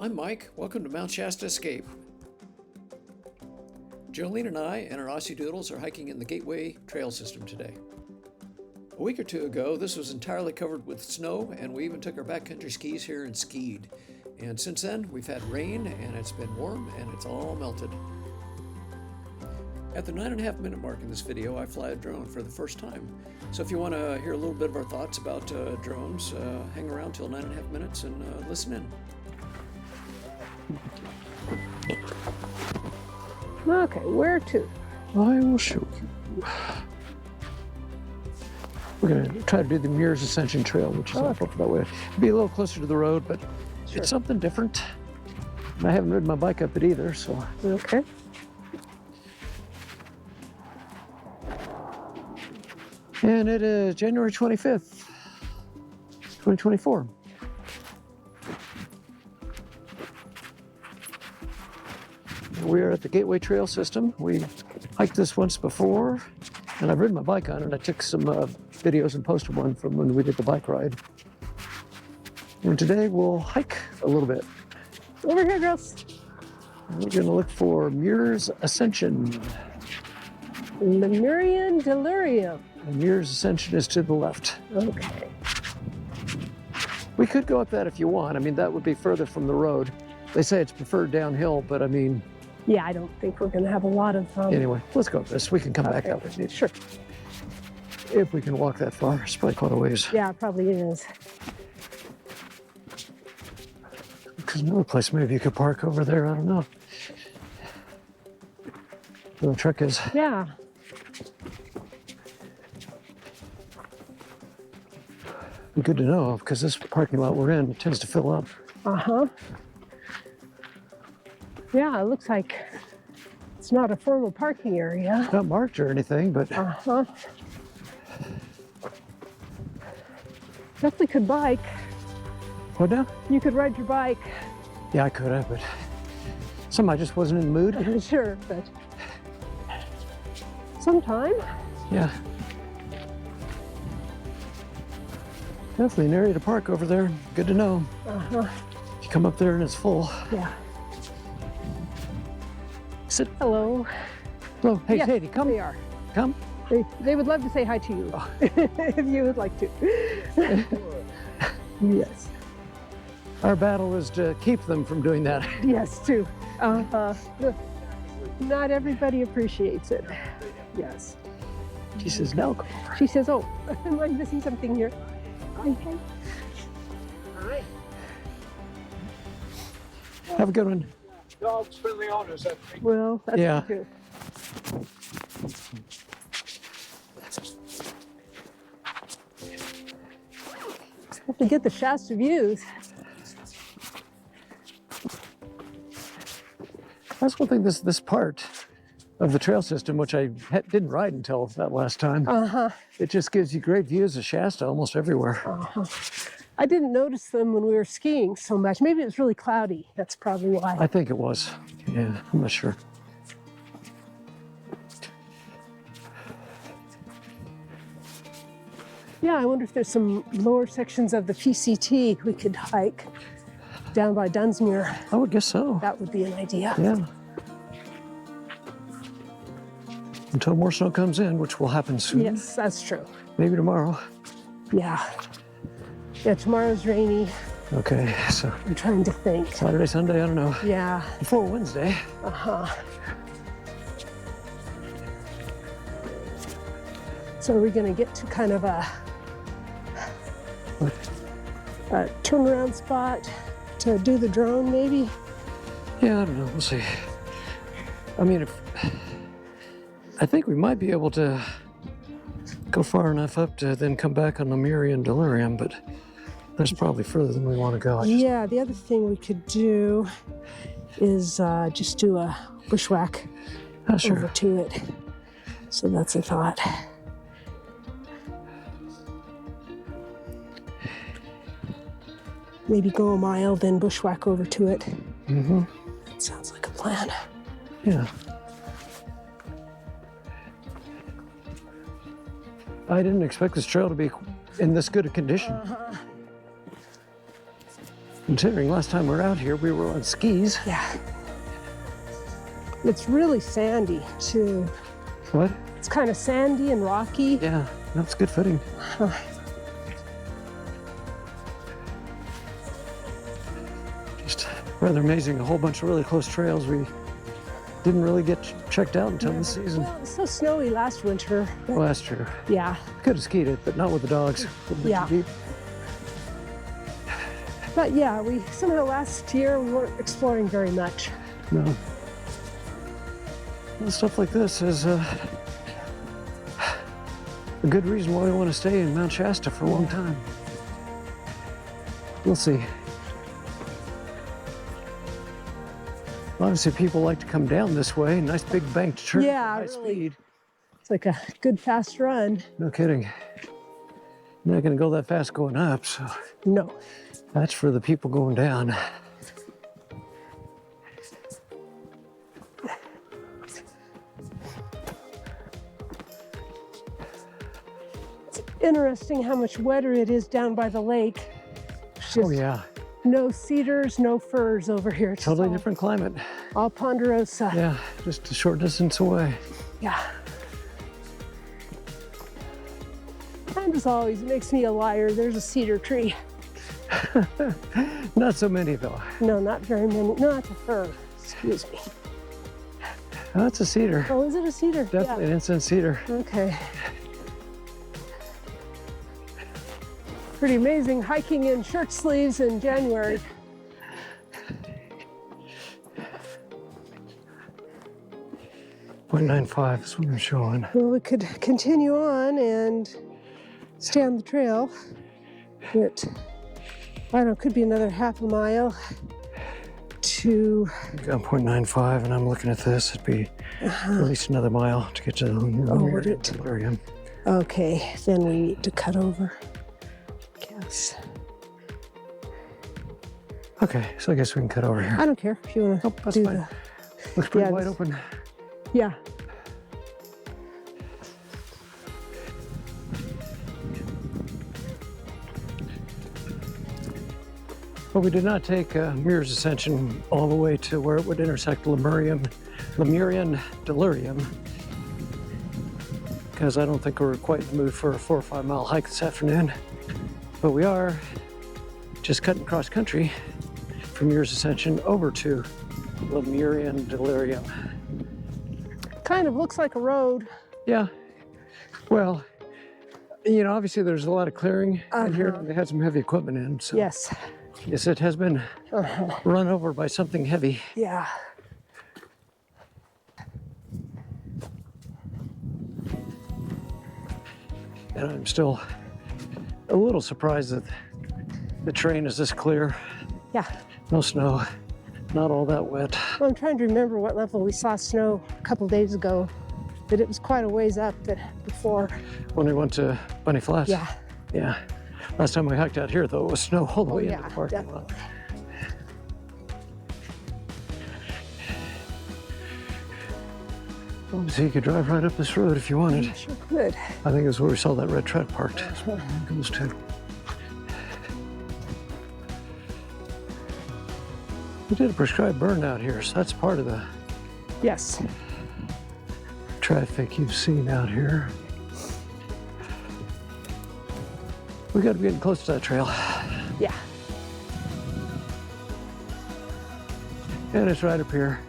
I'm Mike. Welcome to Mt Shasta Escape. Joline and I and our Aussie Doodles are hiking in the Gateway Trail System today. A week or two ago, this was entirely covered with snow, and we even took our backcountry skis here and skied. And since then, we've had rain, and it's been warm, and it's all melted. At the 9.5 minute mark in this video, I fly a drone for the first time. So if you want to hear a little bit of our thoughts about drones, hang around till 9.5 minutes and listen in. Okay, where to? I will show you. We're going to try to do the Muir's Ascension Trail, which is off that way. It'll be a little closer to the road, but it's something different. And I haven't ridden my bike up it either, so. Okay. And it is January 25th, 2024. We are at the Gateway Trail System. We hiked this once before, and I've ridden my bike on it. And I took some videos and posted one from when we did the bike ride. And today we'll hike a little bit. Over here, girls. We're going to look for Muir's Ascension. Lemurian delirium. And Muir's Ascension is to the left. Okay. We could go up that if you want. I mean, that would be further from the road. They say it's preferred downhill, but I mean... Yeah, I don't think we're going to have a lot of... Anyway, let's go up this. We can come back up if needed. Sure. If we can walk that far. It's probably quite a ways. Yeah, it probably is. Because another place maybe you could park over there. I don't know. Where the truck is. Yeah. Good to know, because this parking lot we're in tends to fill up. Uh-huh. Yeah, it looks like it's not a formal parking area. Not marked or anything, but... Uh-huh. Definitely could bike. What now? You could ride your bike. Yeah, I could have, but... I just wasn't in the mood. Sure, but... sometime. Yeah. Definitely an area to park over there. Good to know. Uh-huh. You come up there and it's full. Yeah. Sit. Hello. Hello. Hey, yes, Sadie, come. They are. Come. They would love to say hi to you, if you would like to. Yes. Our battle is to keep them from doing that. Yes, too. Not everybody appreciates it. Yes. She says, no. She says, oh, am I missing something here? Okay. All right. Have a good one. Dogs friendly owners, I think. Well, that's Yeah. good. Have to get the Shasta views. That's one thing, this part of the trail system, which I didn't ride until that last time. Uh-huh. It just gives you great views of Shasta almost everywhere. Uh-huh. I didn't notice them when we were skiing so much. Maybe it was really cloudy. That's probably why. I think it was. Yeah, I'm not sure. Yeah, I wonder if there's some lower sections of the PCT we could hike down by Dunsmuir. I would guess so. That would be an idea. Yeah. Until more snow comes in, which will happen soon. Yes, that's true. Maybe tomorrow. Yeah. Yeah, tomorrow's rainy. Okay, so I'm trying to think. Saturday, Sunday, I don't know. Yeah. Before Wednesday. Uh-huh. So are we going to get to kind of a turnaround spot to do the drone, maybe? Yeah, I don't know. We'll see. I mean, I think we might be able to go far enough up to then come back on Lemurian delirium, but there's probably further than we want to go. Yeah, the other thing we could do is just do a bushwhack over to it. So that's a thought. Maybe go a mile, then bushwhack over to it. Mm-hmm. That sounds like a plan. Yeah. I didn't expect this trail to be in this good a condition. Considering last time we were out here, we were on skis. Yeah. It's really sandy too. What? It's kind of sandy and rocky. Yeah, that's good footing. Just rather amazing. A whole bunch of really close trails we didn't really get checked out until this season. Well, it was so snowy last winter. Well, that's true. Yeah. Could have skied it, but not with the dogs. A little bit Yeah. too deep. But yeah, we somehow last year we weren't exploring very much. No. Well, stuff like this is a good reason why we want to stay in Mount Shasta for a long time. We'll see. Obviously, people like to come down this way. Nice big banked turn at high really. speed. It's like a good fast run. No kidding. I'm not going to go that fast going up, so No. that's for the people going down. It's interesting how much wetter it is down by the lake. It's Oh just yeah, no cedars, no firs over here. It's totally all, different climate. all ponderosa. Yeah, just a short distance away. Yeah. And as always, it makes me a liar. There's a cedar tree. Not so many though. No, not very many. No, it's a fir. Excuse me. That's a cedar. Oh, is it a cedar? Definitely an instant cedar. Yeah. Okay. Pretty amazing hiking in shirt sleeves in January. .95 is what I'm showing. Well, we could continue on and stay on the trail. But I don't know, could be another half a mile to. You've got .95, and I'm looking at this. It'd be at least another mile to get to the would it? Lemurian. Okay, then we need to cut over. Guess. Okay, so I guess we can cut over here. I don't care if you want to That's do fine. the. Looks pretty yeah, wide this- open. Yeah. But we did not take Muir's Ascension all the way to where it would intersect Lemurian Delirium, because I don't think we're quite in the mood for a 4 or 5 mile hike this afternoon. But we are just cutting cross country from Muir's Ascension over to Lemurian Delirium. Kind of looks like a road. Yeah, well, you know, obviously there's a lot of clearing in here. They had some heavy equipment in, so Yes. yes, it has been run over by something heavy. Yeah. And I'm still a little surprised that the terrain is this clear. Yeah. No snow, not all that wet. Well, I'm trying to remember what level we saw snow a couple days ago, but it was quite a ways up before. When we went to Bunny Flats. Yeah. Yeah. Last time we hiked out here, though, it was snow all the way into yeah, the parking definitely. lot. So you could drive right up this road if you wanted. I sure could. I think it's where we saw that red truck parked. That's where it goes to. We did a prescribed burn out here, so that's part of the Yes. traffic you've seen out here. We got to be getting close to that trail. Yeah. And it's right up here.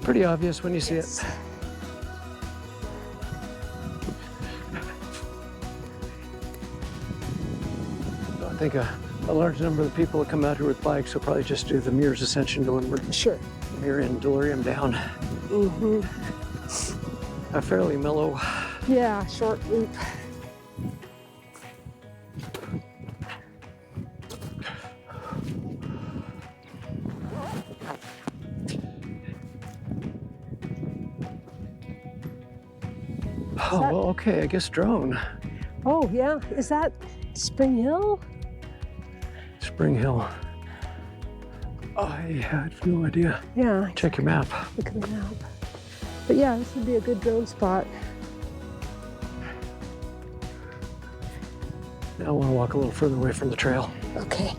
Pretty obvious when you see Yes. it. I think a large number of the people that come out here with bikes will probably just do the Muir's Ascension to Sure. Lemurian Delirium down. Mm-hmm. A fairly mellow. Yeah, short loop. Oh, well, okay, I guess drone. Oh, yeah. Is that Spring Hill? Spring Hill. I had no idea. Yeah. Check your map. Look at the map. But yeah, this would be a good drone spot. Now I want to walk a little further away from the trail. Okay.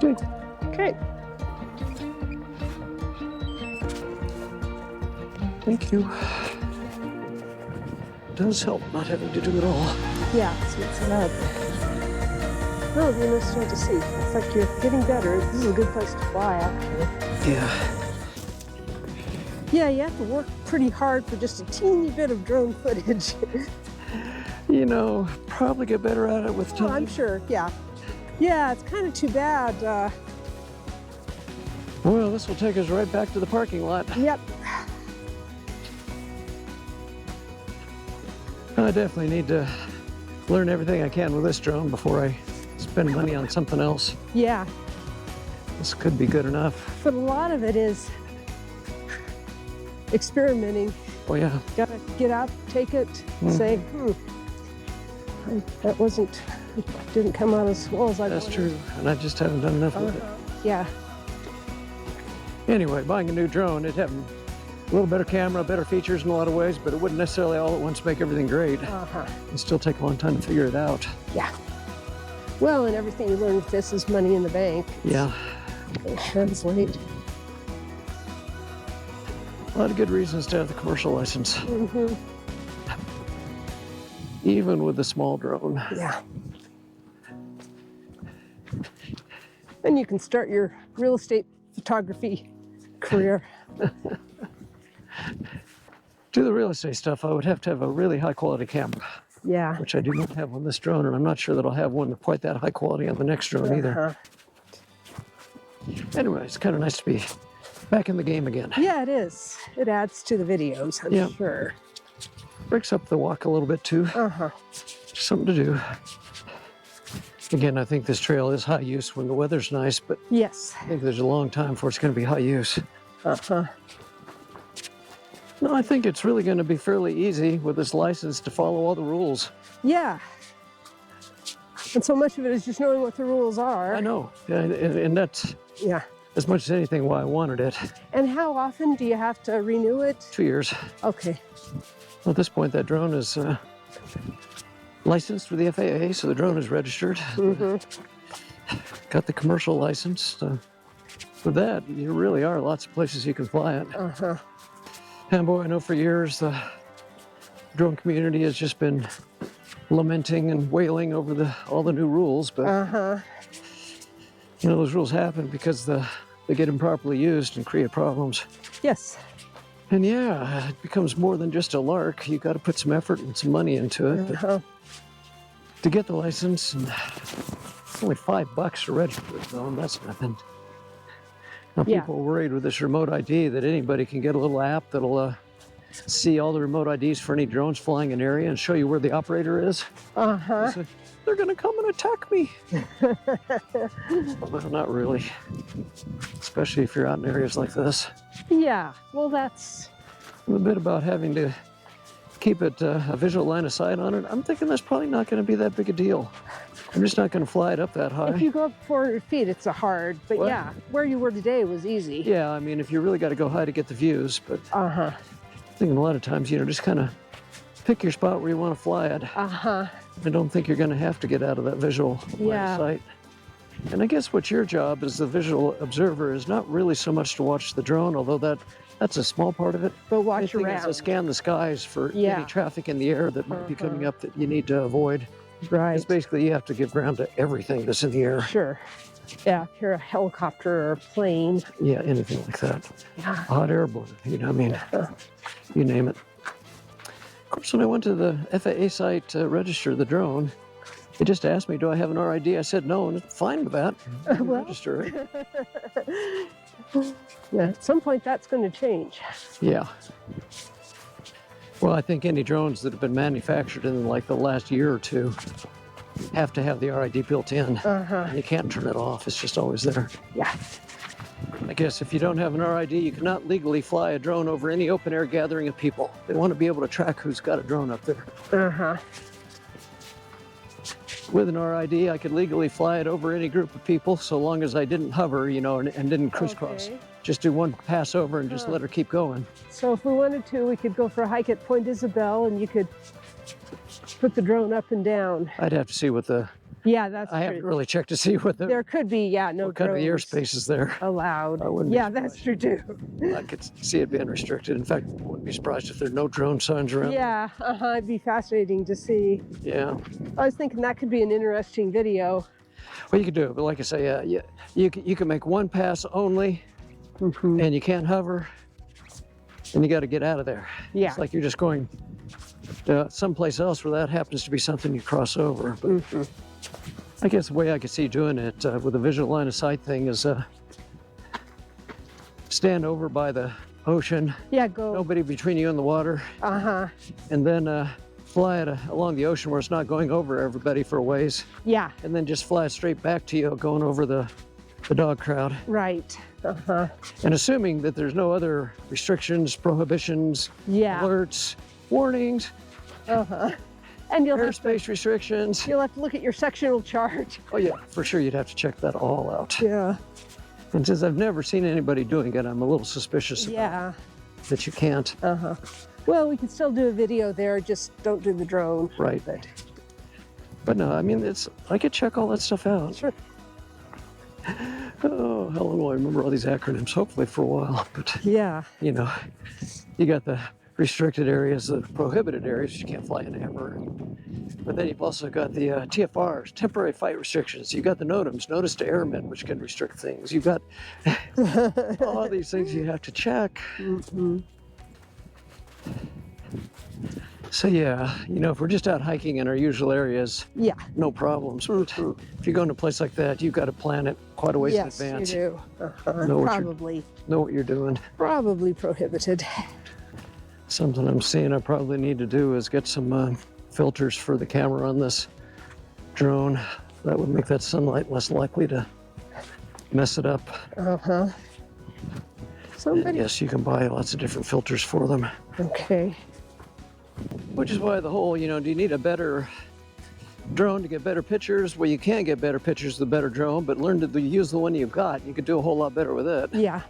Okay. Thank you. It does help not having to do it all. Yeah, let's mix it up. Oh, you know, start to see. It's like you're getting better. This is a good place to fly, actually. Yeah. Yeah, you have to work pretty hard for just a teeny bit of drone footage. You know, probably get better at it with Oh, time. I'm sure, yeah. Yeah, it's kind of too bad. Well, this will take us right back to the parking lot. Yep. I definitely need to learn everything I can with this drone before I spend money on something else. Yeah, This could be good enough. but a lot of it is experimenting. Oh yeah, Gotta get out, take it, say, that didn't come out as well as I that's wanted. true. And I just haven't done enough with it. Yeah, Anyway, buying a new drone, it'd have a little better camera, better features in a lot of ways, but it wouldn't necessarily all at once make everything great. It'd still take a long time to figure it out. yeah. Well, and everything you learn with this is money in the bank. Yeah, They translate. a lot of good reasons to have the commercial license, Mm-hmm. even with the small drone. Yeah. And you can start your real estate photography career. Do the real estate stuff, I would have to have a really high quality camera, Yeah. which I do not have on this drone, and I'm not sure that I'll have one quite that high quality on the next drone either. Anyway, it's kind of nice to be back in the game again. Yeah, it is. It adds to the videos, I'm Yeah. sure. Breaks up the walk a little bit too. Uh-huh. Something to do. Again, I think this trail is high use when the weather's nice, but Yes. I think there's a long time before it's going to be high use. Uh-huh. No, I think it's really going to be fairly easy with this license to follow all the rules. Yeah. And so much of it is just knowing what the rules are. I know, yeah, and that's Yeah. as much as anything why I wanted it. And how often do you have to renew it? 2 years. Okay. Well, at this point, that drone is licensed with the FAA, so the drone is registered. Got the commercial license. With that, there really are lots of places you can fly it. Uh-huh. And boy, I know for years the drone community has just been lamenting and wailing over all the new rules, but Uh-huh. you know, those rules happen because they get improperly used and create problems. Yes. And yeah, it becomes more than just a lark. You got to put some effort and some money into it. But Uh-huh. to get the license, and it's only $5 to register it, though, and that's nothing. Now, Yeah. people are worried with this remote ID that anybody can get a little app that'll see all the remote IDs for any drones flying an area and show you where the operator is. Uh-huh. So, they're going to come and attack me. Well, not really, especially if you're out in areas like this. Yeah. Well, that's... A bit about having to keep it a visual line of sight on it. I'm thinking that's probably not going to be that big a deal. I'm just not going to fly it up that high. If you go up 400 feet, it's a hard, but What? yeah, where you were today was easy. Yeah, I mean, if you really got to go high to get the views, but Uh-huh. I'm thinking a lot of times, you know, just kind of pick your spot where you want to fly it. Uh-huh. I don't think you're going to have to get out of that visual line Yeah. of sight. And I guess what your job as the visual observer is not really so much to watch the drone, although that's a small part of it. But The watch thing is around. to scan the skies for Yeah. any traffic in the air that might be coming up that you need to avoid. Right. It's basically you have to give ground to everything that's in the air. Sure. Yeah, if you're a helicopter or a plane. Yeah, anything like that. Yeah. A hot air balloon, you know, I mean, you name it. Of course, when I went to the FAA site to register the drone, it just asked me, do I have an RID? I said no, and it's fine with that. You can Well. register it. Yeah, at some point that's going to change. Yeah. Well, I think any drones that have been manufactured in like the last year or two have to have the RID built in. Uh-huh. And you can't turn it off. It's just always there. Yeah. I guess if you don't have an RID, you cannot legally fly a drone over any open air gathering of people. They want to be able to track who's got a drone up there. Uh-huh. With an RID, I could legally fly it over any group of people so long as I didn't hover, you know, and didn't crisscross. Okay. Just do one pass over and just let her keep going. So if we wanted to, we could go for a hike at Point Isabel and you could put the drone up and down. I'd have to see what the Yeah, that's I true. haven't really checked to see what There could be, yeah, no what kind of the drones airspace is there. allowed. I wouldn't be Yeah, that's true too. I could see it being restricted. In fact, I wouldn't be surprised if there are no drone signs around. Yeah, it'd be fascinating to see. Yeah. I was thinking that could be an interesting video. Well, you could do it, but like I say, yeah, you can make one pass only, and you can't hover, and you got to get out of there. Yeah. It's like you're just going someplace else where that happens to be something you cross over. But I guess the way I could see doing it with a visual line of sight thing is stand over by the ocean, Yeah, go. nobody between you and the water, Uh-huh. and then fly it along the ocean where it's not going over everybody for a ways, Yeah, and then just fly it straight back to you going over the dog crowd. right. Uh-huh. And assuming that there's no other restrictions, prohibitions, Yeah. alerts, warnings, Uh-huh. And you'll have airspace restrictions. to look at your sectional chart. Oh yeah, for sure you'd have to check that all out. Yeah. And since I've never seen anybody doing it, I'm a little suspicious Yeah. that you can't. Uh-huh. Well, we can still do a video there, just don't do the drone. Right. But no, I mean, I could check all that stuff out. Sure. Oh, how long will I remember all these acronyms? Hopefully for a while. But, Yeah. you know, you got the restricted areas, the prohibited areas, you can't fly in ever. But then you've also got the TFRs, temporary flight restrictions. You've got the NOTAMs, notice to airmen, which can restrict things. You've got all these things you have to check. So yeah, you know, if we're just out hiking in our usual areas, Yeah. no problems. But if you're going to a place like that, you've got to plan it quite a ways in Yes, advance. you do. Know what Probably. Know what you're doing. Probably prohibited. Something I'm seeing I probably need to do is get some filters for the camera on this drone. That would make that sunlight less likely to mess it up. Uh-huh. And Somebody. yes, you can buy lots of different filters for them. Okay. Which is why the whole, you know, do you need a better drone to get better pictures? Well, you can get better pictures with a better drone, but learn to use the one you've got. You could do a whole lot better with it. Yeah.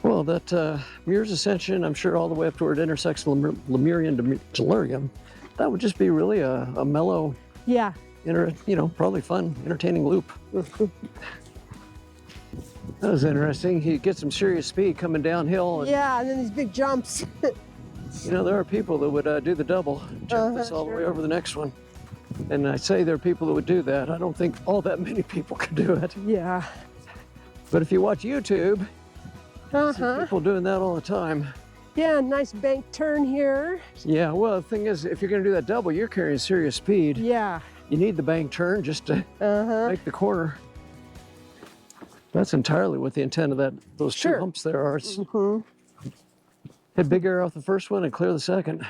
Well, that Muir's Ascension, I'm sure all the way up to where it intersects Lemurian to Delirium, that would just be really a mellow, Yeah. you know, probably fun, entertaining loop. That was interesting. He gets some serious speed coming downhill. And, Yeah, and then these big jumps. you know, there are people that would do the double, jump this all the way over the next one. And I say there are people that would do that. I don't think all that many people could do it. Yeah. But if you watch YouTube, see Uh-huh. people doing that all the time. Yeah, nice bank turn here. Yeah, well, the thing is, if you're going to do that double, you're carrying serious speed. Yeah. You need the bank turn just to Uh-huh. make the corner. That's entirely what the intent of those two Sure. humps there are. It's hit big air off the first one and clear the second.